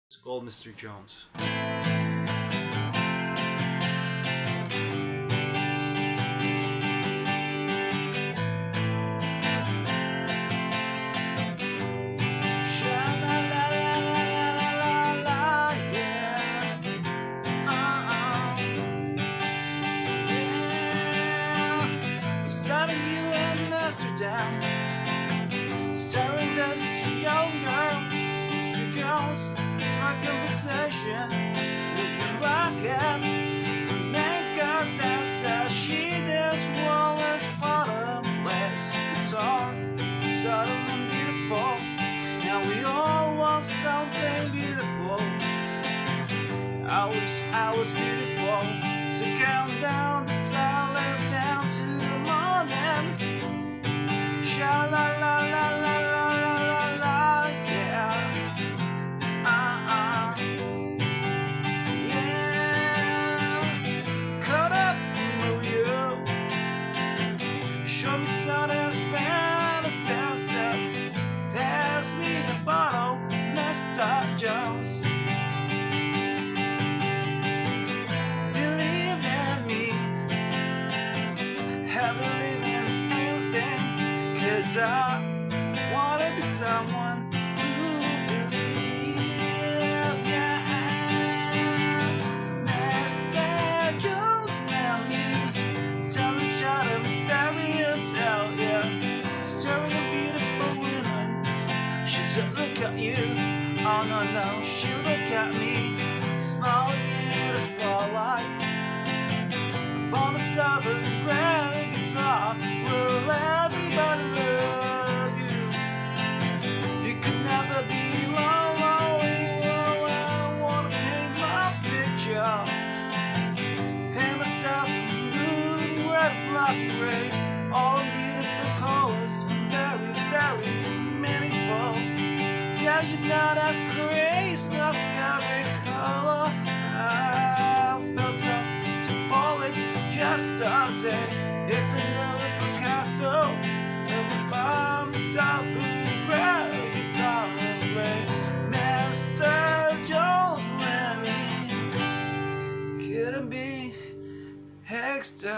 It's called Mr. Jones. Staring at this young girl, Mr. Jones. Our conversation is a rocket. The main contact says she does always follow, plays guitar, subtle and beautiful. Now we all want something beautiful. I was beautiful. So count down the silence down to the morning. Sha la la la la la la la la, yeah. Yeah. Caught up with you. Show me something Spanish senses. Pass me the bottle, Mr. Jones. Believe in me. I believe in anything. 'Cause I wanna be someone who believes, yeah. Mr. Jones, now me, tell me shut up, fairy tale, yeah. Story of beautiful woman. She's a look at you, oh no no, she look at me, smile in the spotlight. Upon the silver grand guitar, will everybody love you? You could never be lonely. Oh, I wanna paint my picture, paint myself in blue, red, black, gray, all beautiful colors, very, very meaningful. Yeah, you know that grace, not every color. I felt so symbolic yesterday. If you know the Picasso, I would buy myself a red guitar and play Mr. Jones, let me. Couldn't be extra.